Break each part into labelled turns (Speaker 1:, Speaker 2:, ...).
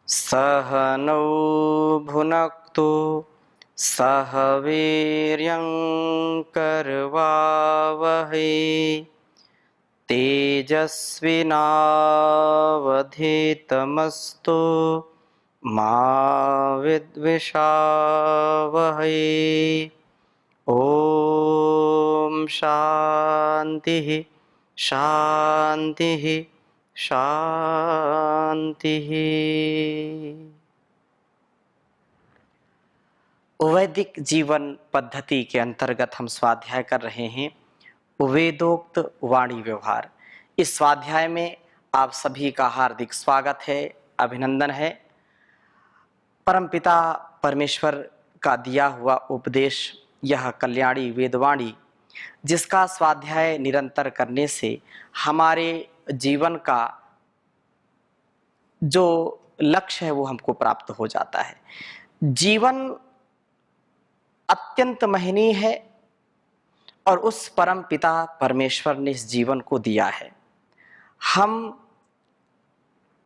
Speaker 1: सहनौ भुनक्तु सह वीर्यं करवावहै तेजस्विनावधीतमस्तु मा विद्विषावहै। ओम शांति शांति शांति। वैदिक जीवन पद्धति के अंतर्गत हम स्वाध्याय कर रहे हैं वेदोक्त वाणी व्यवहार। इस स्वाध्याय में आप सभी का हार्दिक स्वागत है, अभिनंदन है। परमपिता परमेश्वर का दिया हुआ उपदेश यह कल्याणी वेदवाणी, जिसका स्वाध्याय निरंतर करने से हमारे जीवन का जो लक्ष्य है वो हमको प्राप्त हो जाता है। जीवन अत्यंत महनीय है और उस परम पिता परमेश्वर ने इस जीवन को दिया है। हम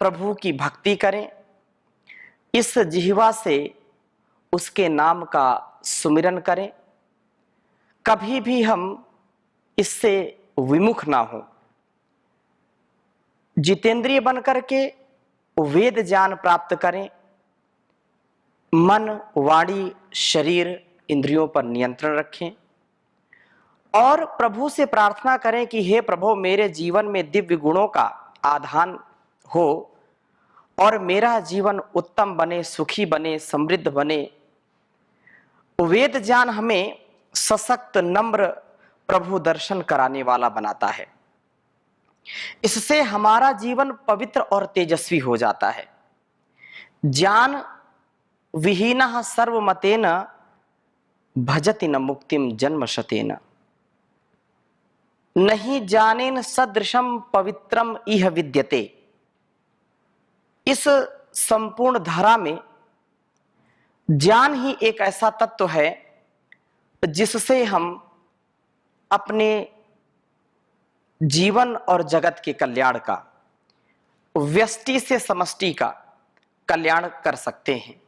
Speaker 1: प्रभु की भक्ति करें, इस जिह्वा से उसके नाम का सुमिरन करें, कभी भी हम इससे विमुख ना हो। जितेंद्रिय बन करके वेद ज्ञान प्राप्त करें, मन वाणी शरीर इंद्रियों पर नियंत्रण रखें और प्रभु से प्रार्थना करें कि हे प्रभु, मेरे जीवन में दिव्य गुणों का आधान हो और मेरा जीवन उत्तम बने, सुखी बने, समृद्ध बने। वेद ज्ञान हमें सशक्त, नम्र प्रभु दर्शन कराने वाला बनाता है। इससे हमारा जीवन पवित्र और तेजस्वी हो जाता है। ज्ञान विहीनः सर्वमतेन भजति न मुक्तिम जन्मशतेन। नहीं जानेन सदृशम पवित्रम इह विद्यते। इस संपूर्ण धारा में ज्ञान ही एक ऐसा तत्व है जिससे हम अपने जीवन और जगत के कल्याण का, व्यष्टि से समष्टि का कल्याण कर सकते हैं।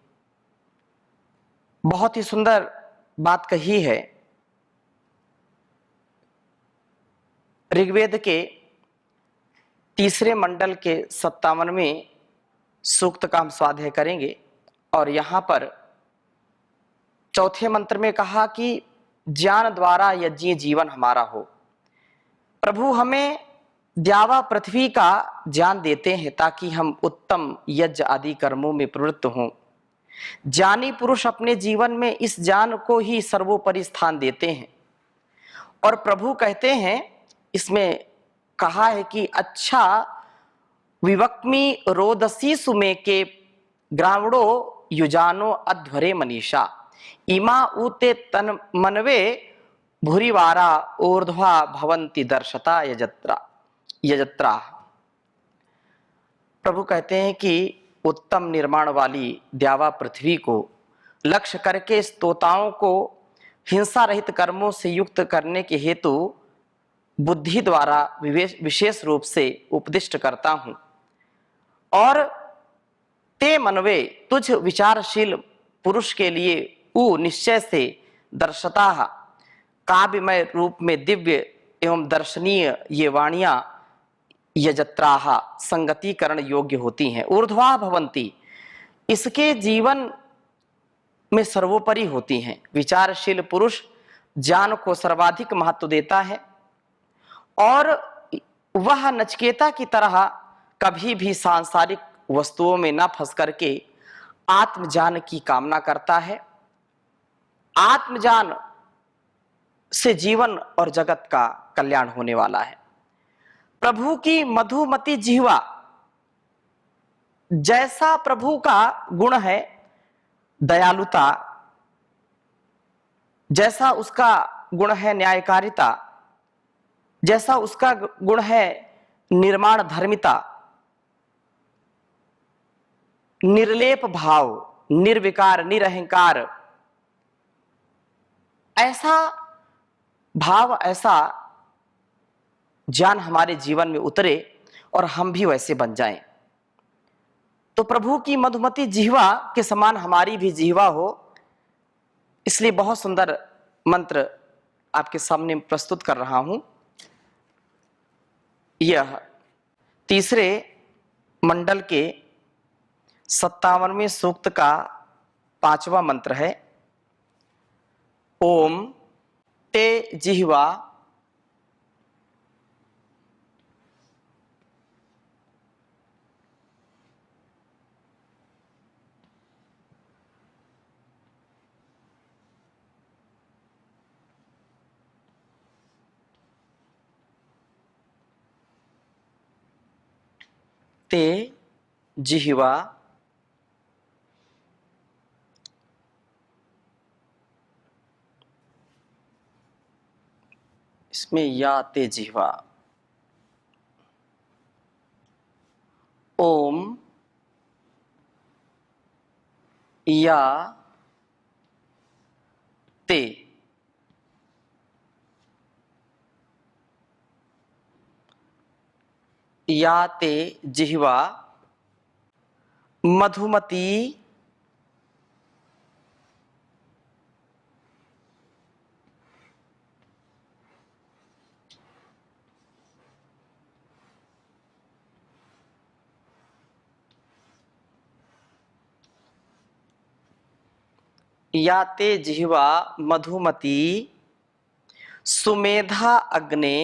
Speaker 1: बहुत ही सुंदर बात कही है। ऋग्वेद के 3 मंडल के 57वें सूक्त का हम स्वाध्याय करेंगे और यहाँ पर 4 मंत्र में कहा कि ज्ञान द्वारा यज्ञ जीवन हमारा हो। प्रभु हमें द्यावा पृथ्वी का ज्ञान देते हैं ताकि हम उत्तम यज्ञ आदि कर्मों में प्रवृत्त हों। ज्ञानी पुरुष अपने जीवन में इस ज्ञान को ही सर्वोपरि स्थान देते हैं और प्रभु कहते हैं, इसमें कहा है कि अच्छा विवक्मी रोदसी सुमे के ग्रावणो युजानो अध्वरे मनीषा इमा उते तन मनवे भूरिवारा ऊर्ध्वा भवंती दर्शता यजत्रा। प्रभु कहते हैं कि उत्तम निर्माण वाली द्यावा पृथ्वी को लक्ष्य करके स्तोताओं को हिंसा रहित कर्मों से युक्त करने के हेतु बुद्धि द्वारा विशेष रूप से उपदिष्ट करता हूं और ते मनवे तुझ विचारशील पुरुष के लिए निश्चय से दर्शता काव्यमय रूप में दिव्य एवं दर्शनीय ये वाणियां यजत्राह संगतिकरण योग्य होती हैं। ऊर्ध्वा भवंती इसके जीवन में सर्वोपरि होती हैं। विचारशील पुरुष ज्ञान को सर्वाधिक महत्व देता है और वह नचिकेता की तरह कभी भी सांसारिक वस्तुओं में न फंस करके आत्मज्ञान की कामना करता है। आत्मज्ञान से जीवन और जगत का कल्याण होने वाला है। प्रभु की मधुमती जिह्वा, जैसा प्रभु का गुण है दयालुता, जैसा उसका गुण है न्यायकारिता, जैसा उसका गुण है निर्माण धर्मिता, निर्लेप भाव, निर्विकार, निरहंकार, ऐसा भाव, ऐसा ज्ञान हमारे जीवन में उतरे और हम भी वैसे बन जाएं। तो प्रभु की मधुमती जिह्वा के समान हमारी भी जिह्वा हो, इसलिए बहुत सुंदर मंत्र आपके सामने प्रस्तुत कर रहा हूं। यह तीसरे मंडल के 57वें सूक्त का 5वां मंत्र है। ओम ते जिह्वा ते जिह्वा इसमें या ते जिह्वा, ओम या ते, या ते जिह्वा मधुमती या ते जिह्वा मधुमती सुमेधा अग्ने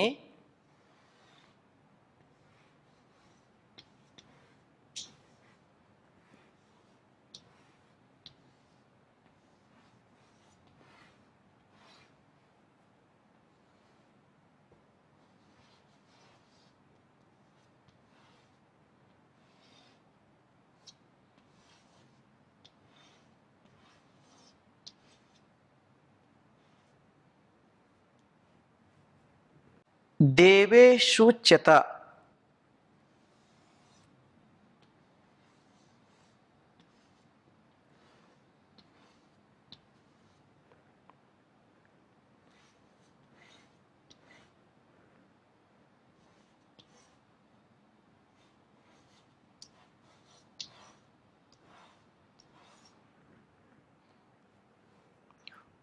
Speaker 1: देवेषुच्यत।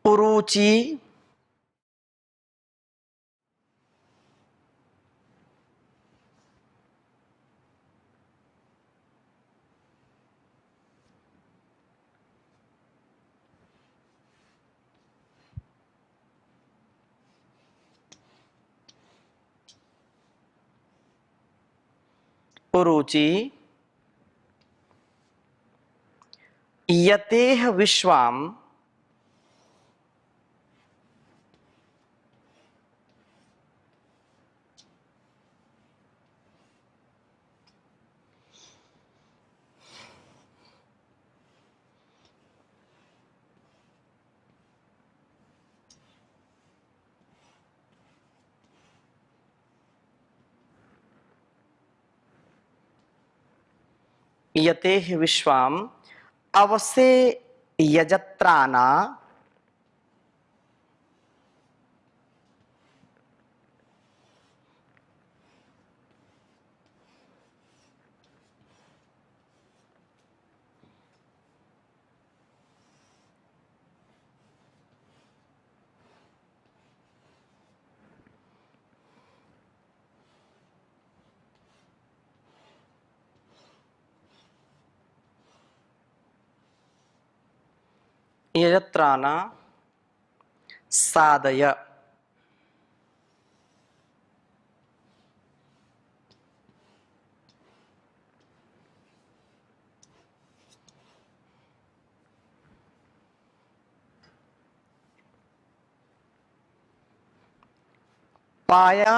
Speaker 1: उरुचि उरुचि यतेह विश्वाम यतेह विश्वाम अवसे यजत्राना यजत्राना सादय। पाया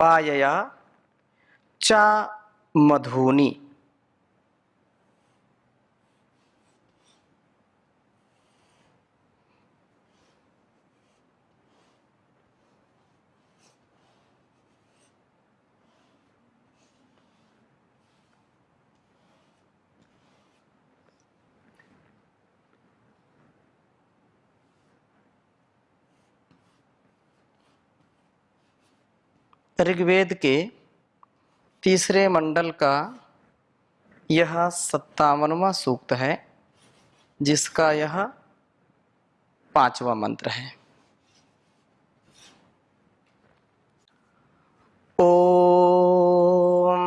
Speaker 1: पायया च मधुनि। ऋग्वेद के तीसरे मंडल का यह 57वां सूक्त है, जिसका यह 5वां मंत्र है। ओम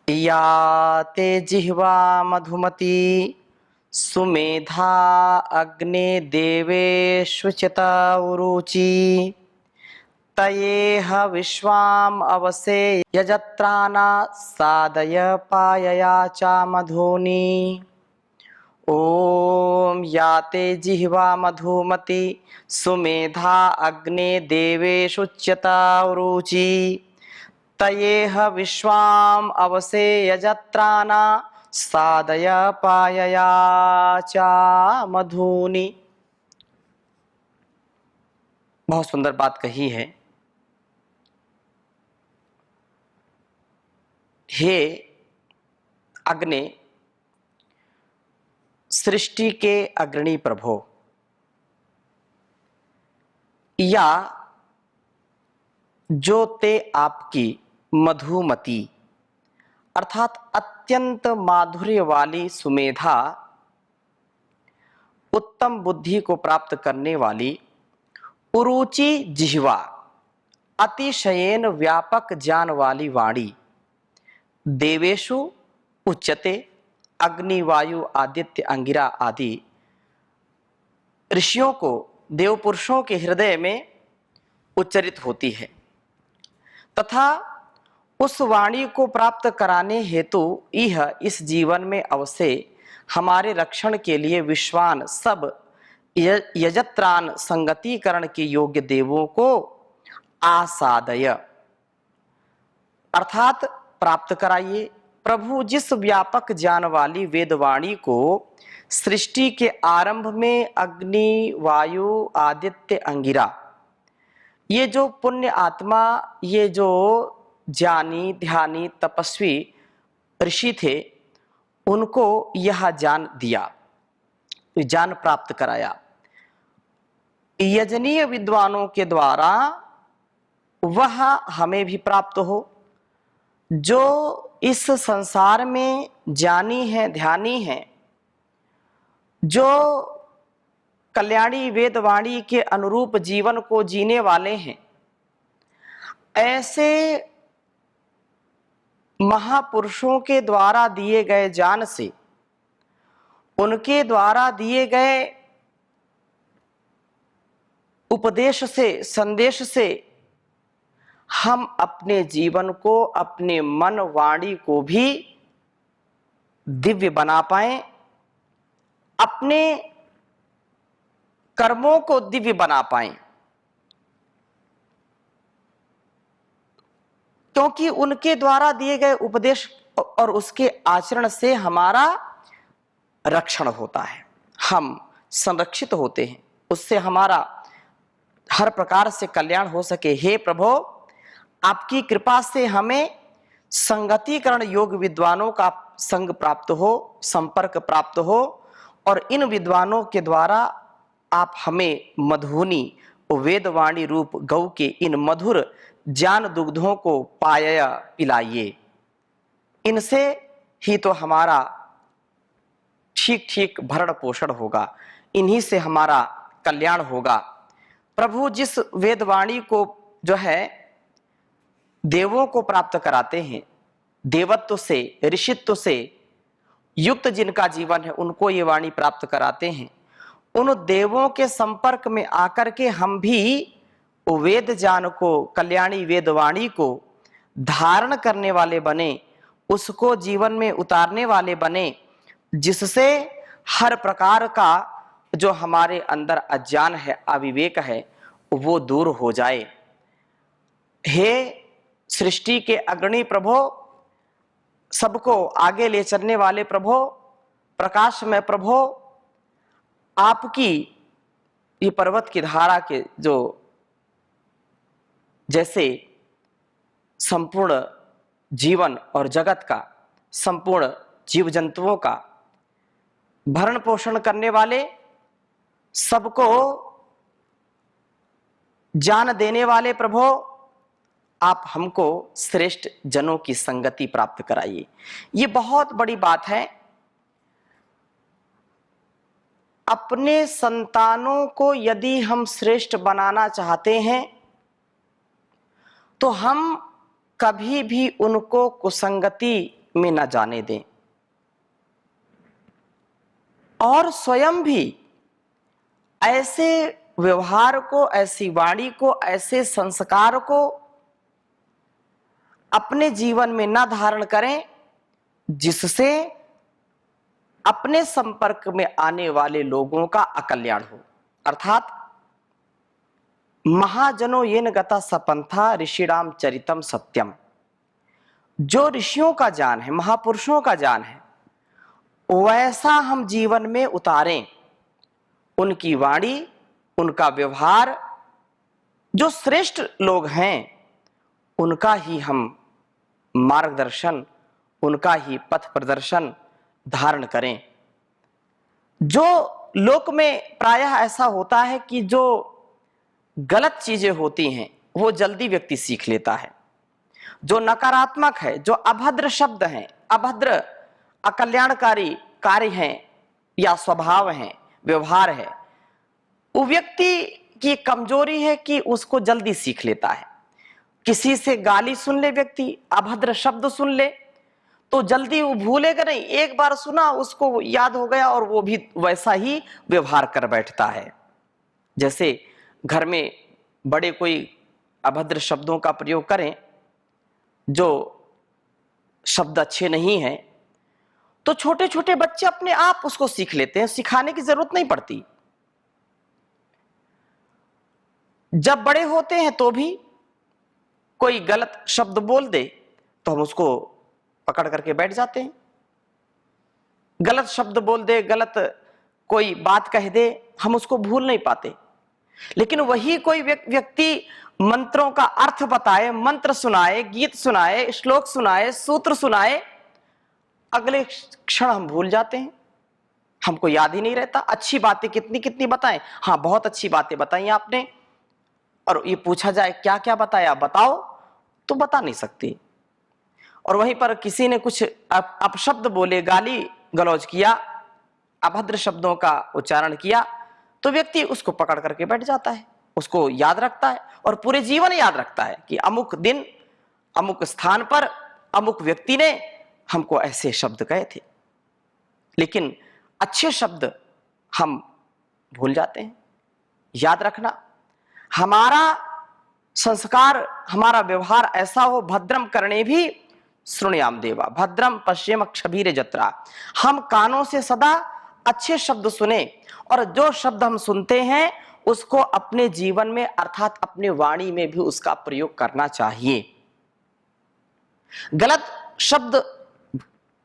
Speaker 1: या ते जिह्वा मधुमती सुमेधा अग्ने देवेषु चिता उरुचि तयेह विश्वाम अवसे यजत्राना सादय पायया चा मधुनी। ओम याते जिह्वा मधुमती सुमेधा अग्ने देवेषु च्यता उरुचि तयेह विश्वाम अवसे यजत्राना सादय पायया चा मधुनी। बहुत सुंदर बात कही है। हे अग्नि, सृष्टि के अग्रणी प्रभो, या जो ते आपकी मधुमती अर्थात अत्यंत माधुर्य वाली सुमेधा, उत्तम बुद्धि को प्राप्त करने वाली उरुचि जिह्वा, अतिशयेन व्यापक ज्ञान वाली वाणी, देवेशु उच्यते, अग्नि वायु आदित्य अंगिरा आदि ऋषियों को, देव पुरुषों के हृदय में उच्चरित होती है, तथा उस वाणी को प्राप्त कराने हेतु यह इस जीवन में अवश्य हमारे रक्षण के लिए विश्वान सब यजत्रान संगतिकरण के योग्य देवों को आसादय अर्थात प्राप्त कराइए। प्रभु जिस व्यापक ज्ञान वाली वेदवाणी को सृष्टि के आरंभ में अग्नि वायु आदित्य अंगिरा, ये जो पुण्य आत्मा, ये जो ज्ञानी ध्यानी तपस्वी ऋषि थे, उनको यह ज्ञान दिया, ज्ञान प्राप्त कराया। यजनीय विद्वानों के द्वारा वह हमें भी प्राप्त हो। जो इस संसार में ज्ञानी है, ध्यानी है, जो कल्याणी वेदवाणी के अनुरूप जीवन को जीने वाले हैं, ऐसे महापुरुषों के द्वारा दिए गए ज्ञान से, उनके द्वारा दिए गए उपदेश से, संदेश से हम अपने जीवन को, अपने मन वाणी को भी दिव्य बना पाएं, अपने कर्मों को दिव्य बना पाएं, क्योंकि उनके द्वारा दिए गए उपदेश और उसके आचरण से हमारा रक्षण होता है, हम संरक्षित होते हैं, उससे हमारा हर प्रकार से कल्याण हो सके। हे प्रभु, आपकी कृपा से हमें संगतिकरण योग विद्वानों का संग प्राप्त हो, संपर्क प्राप्त हो, और इन विद्वानों के द्वारा आप हमें मधुनी वेदवाणी रूप गौ के इन मधुर ज्ञान दुग्धों को पाया पिलाइए। इनसे ही तो हमारा ठीक ठीक भरण पोषण होगा, इन्हीं से हमारा कल्याण होगा। प्रभु जिस वेदवाणी को जो है देवों को प्राप्त कराते हैं, देवत्व से, ऋषित्व से युक्त जिनका जीवन है, उनको ये वाणी प्राप्त कराते हैं। उन देवों के संपर्क में आकर के हम भी वेद ज्ञान को, कल्याणी वेदवाणी को धारण करने वाले बने, उसको जीवन में उतारने वाले बने, जिससे हर प्रकार का जो हमारे अंदर अज्ञान है, अविवेक है, वो दूर हो जाए। हे सृष्टि के अग्रणी प्रभो, सबको आगे ले चलने वाले प्रभो, प्रकाश में प्रभो, आपकी ये पर्वत की धारा के जो जैसे संपूर्ण जीवन और जगत का, संपूर्ण जीव जंतुओं का भरण पोषण करने वाले, सबको ज्ञान देने वाले प्रभु, आप हमको श्रेष्ठ जनों की संगति प्राप्त कराइए। ये बहुत बड़ी बात है। अपने संतानों को यदि हम श्रेष्ठ बनाना चाहते हैं तो हम कभी भी उनको कुसंगति में न जाने दें और स्वयं भी ऐसे व्यवहार को, ऐसी वाणी को, ऐसे संस्कार को अपने जीवन में न धारण करें जिससे अपने संपर्क में आने वाले लोगों का अकल्याण हो। अर्थात महाजनो येन गता सपंथा ऋषिराम चरितम सत्यम। जो ऋषियों का ज्ञान है, महापुरुषों का ज्ञान है, वैसा हम जीवन में उतारें। उनकी वाणी, उनका व्यवहार, जो श्रेष्ठ लोग हैं उनका ही हम मार्गदर्शन, उनका ही पथ प्रदर्शन धारण करें। जो लोक में प्रायः ऐसा होता है कि जो गलत चीजें होती हैं वो जल्दी व्यक्ति सीख लेता है। जो नकारात्मक है, जो अभद्र शब्द हैं, अभद्र अकल्याणकारी कार्य हैं या स्वभाव हैं, व्यवहार है, वो व्यक्ति की कमजोरी है कि उसको जल्दी सीख लेता है। किसी से गाली सुन ले व्यक्ति, अभद्र शब्द सुन ले तो जल्दी वो भूलेगा नहीं। एक बार सुना उसको याद हो गया और वो भी वैसा ही व्यवहार कर बैठता है। जैसे घर में बड़े कोई अभद्र शब्दों का प्रयोग करें, जो शब्द अच्छे नहीं हैं, तो छोटे छोटे बच्चे अपने आप उसको सीख लेते हैं, सिखाने की जरूरत नहीं पड़ती। जब बड़े होते हैं तो भी कोई गलत शब्द बोल दे तो हम उसको पकड़ करके बैठ जाते हैं। गलत शब्द बोल दे, गलत कोई बात कह दे, हम उसको भूल नहीं पाते। लेकिन वही कोई व्यक्ति मंत्रों का अर्थ बताए, मंत्र सुनाए, गीत सुनाए, श्लोक सुनाए, सूत्र सुनाए, अगले क्षण हम भूल जाते हैं, हमको याद ही नहीं रहता। अच्छी बातें कितनी कितनी बताएं, हाँ बहुत अच्छी बातें बताई आपने, और ये पूछा जाए क्या क्या बताया, बताओ, तो बता नहीं सकती। और वहीं पर किसी ने कुछ अपशब्द बोले, गाली गलौज किया, अभद्र शब्दों का उच्चारण किया, तो व्यक्ति उसको पकड़ करके बैठ जाता है, उसको याद रखता है और पूरे जीवन याद रखता है कि अमुक दिन अमुक स्थान पर अमुक व्यक्ति ने हमको ऐसे शब्द कहे थे। लेकिन अच्छे शब्द हम भूल जाते हैं। याद रखना, हमारा संस्कार, हमारा व्यवहार ऐसा हो, भद्रम करणे भी श्रृणुयाम देवा, भद्रम पश्येम क्षभीर जत्रा। हम कानों से सदा अच्छे शब्द सुने और जो शब्द हम सुनते हैं उसको अपने जीवन में अर्थात अपने वाणी में भी उसका प्रयोग करना चाहिए। गलत शब्द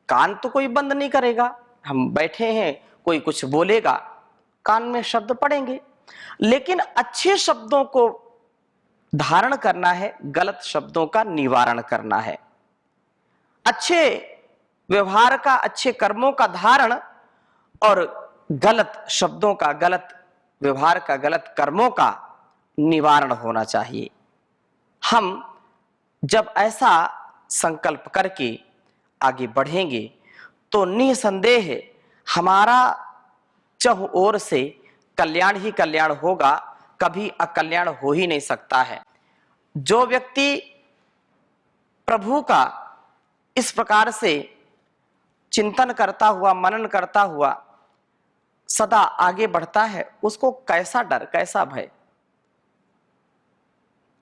Speaker 1: कान तो कोई बंद नहीं करेगा, हम बैठे हैं, कोई कुछ बोलेगा, कान में शब्द पड़ेंगे, लेकिन अच्छे शब्दों को धारण करना है, गलत शब्दों का निवारण करना है। अच्छे व्यवहार का, अच्छे कर्मों का धारण और गलत शब्दों का, गलत व्यवहार का, गलत कर्मों का निवारण होना चाहिए। हम जब ऐसा संकल्प करके आगे बढ़ेंगे तो निसंदेह हमारा चहुं ओर से कल्याण ही कल्याण होगा, कभी अकल्याण हो ही नहीं सकता है। जो व्यक्ति प्रभु का इस प्रकार से चिंतन करता हुआ, मनन करता हुआ सदा आगे बढ़ता है, उसको कैसा डर, कैसा भय।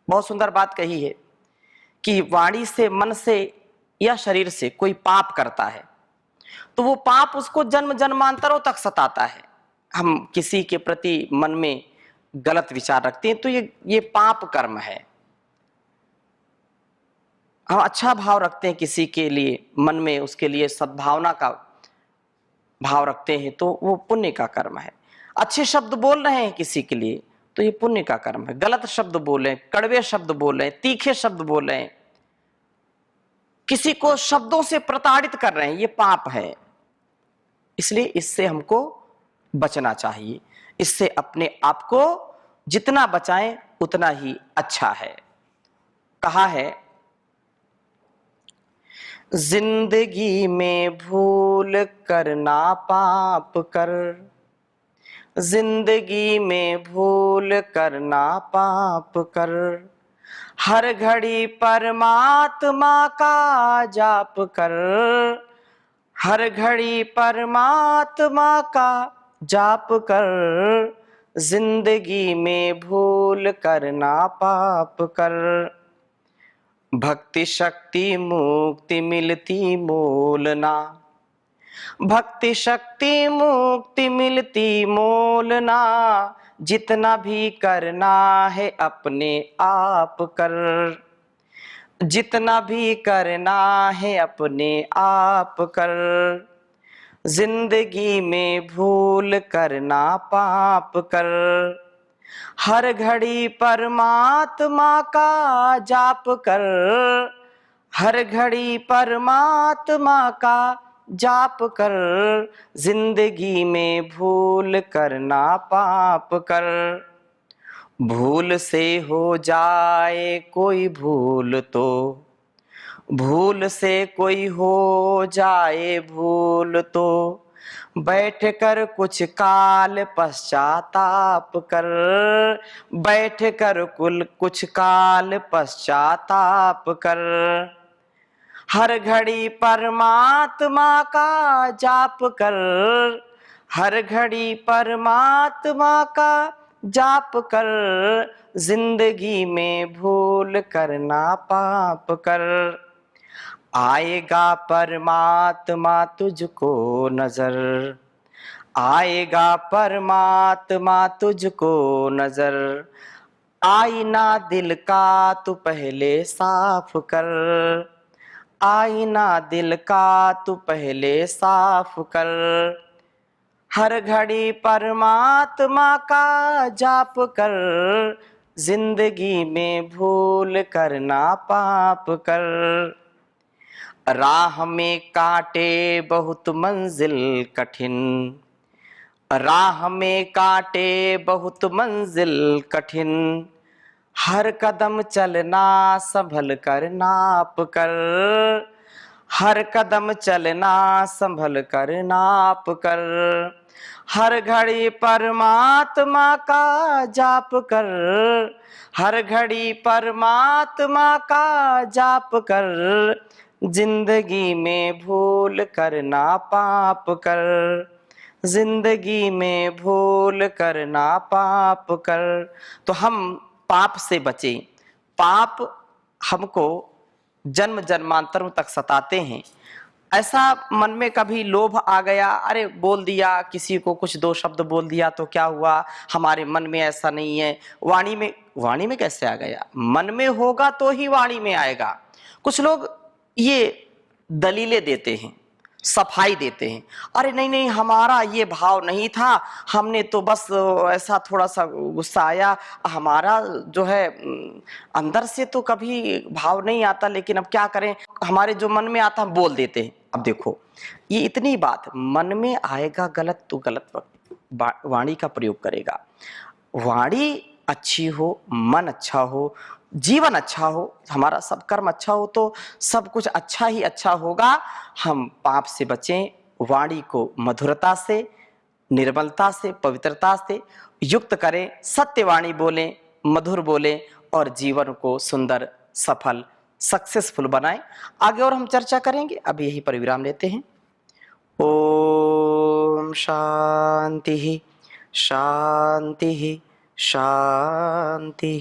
Speaker 1: बहुत सुंदर बात कही है कि वाणी से, मन से या शरीर से कोई पाप करता है तो वो पाप उसको जन्म जन्मांतरों तक सताता है। हम किसी के प्रति मन में गलत विचार रखते हैं तो ये पाप कर्म है। हम अच्छा भाव रखते हैं किसी के लिए, मन में उसके लिए सद्भावना का भाव रखते हैं तो वो पुण्य का कर्म है। अच्छे शब्द बोल रहे हैं किसी के लिए तो ये पुण्य का कर्म है। गलत शब्द बोल रहे हैं, कड़वे शब्द बोल रहे हैं, तीखे शब्द बोल रहे हैं, किसी को शब्दों से प्रताड़ित कर रहे हैं, ये पाप है। इसलिए इससे हमको बचना चाहिए। इससे अपने आप को जितना बचाएं उतना ही अच्छा है। कहा है, जिंदगी में भूल करना पाप कर, जिंदगी में भूल करना पाप कर, हर घड़ी परमात्मा का जाप कर, हर घड़ी परमात्मा का जाप कर, जिंदगी में भूल करना पाप कर। भक्ति शक्ति मुक्ति मिलती मोल ना, भक्ति शक्ति मुक्ति मिलती मोल ना, जितना भी करना है अपने आप कर, जितना भी करना है अपने आप कर, जिंदगी में भूल करना पाप कर, हर घड़ी परमात्मा का जाप कर, हर घड़ी परमात्मा का जाप कर, जिंदगी में भूल करना पाप कर। भूल से हो जाए कोई भूल तो, भूल से कोई हो जाए भूल तो, बैठ कर कुछ काल पश्चाताप कर, बैठ कर कुछ काल पश्चाताप कर, हर घड़ी परमात्मा का जाप कर, हर घड़ी परमात्मा का जाप कर, जिंदगी में भूल करना पाप कर। आएगा परमात्मा तुझको नजर, आएगा परमात्मा तुझको नजर, आईना दिल का तू पहले साफ कर, आईना दिल का तू पहले साफ कर, हर घड़ी परमात्मा का जाप कर, जिंदगी में भूल करना पाप कर। राह में कांटे बहुत मंजिल कठिन, राह में कांटे बहुत मंजिल कठिन, हर कदम चलना संभल कर नाप कर, हर कदम चलना संभल कर नाप कर, हर घड़ी परमात्मा का जाप कर, हर घड़ी परमात्मा का जाप कर, जिंदगी में भूल करना पाप कर, जिंदगी में भूल करना पाप कर। तो हम पाप से बचें। पाप हमको जन्म जन्मांतरों तक सताते हैं। ऐसा मन में कभी लोभ आ गया, अरे बोल दिया, किसी को कुछ दो शब्द बोल दिया तो क्या हुआ, हमारे मन में ऐसा नहीं है। वाणी में कैसे आ गया? मन में होगा तो ही वाणी में आएगा। कुछ लोग ये दलीलें देते हैं, सफाई देते हैं, अरे नहीं नहीं हमारा ये भाव नहीं था, हमने तो बस ऐसा थोड़ा सा गुस्सा आया, हमारा जो है अंदर से तो कभी भाव नहीं आता, लेकिन अब क्या करें, हमारे जो मन में आता हम बोल देते हैं। अब देखो, ये इतनी बात, मन में आएगा गलत तो गलत वक्त वाणी का प्रयोग करेगा। वाणी अच्छी हो, मन अच्छा हो, जीवन अच्छा हो, हमारा सब कर्म अच्छा हो तो सब कुछ अच्छा ही अच्छा होगा। हम पाप से बचें, वाणी को मधुरता से, निर्मलता से, पवित्रता से युक्त करें, सत्य वाणी बोलें, मधुर बोलें और जीवन को सुंदर, सफल, सक्सेसफुल बनाएं। आगे और हम चर्चा करेंगे, अब यहीं पर विराम लेते हैं। ओम शांति शांति शांति।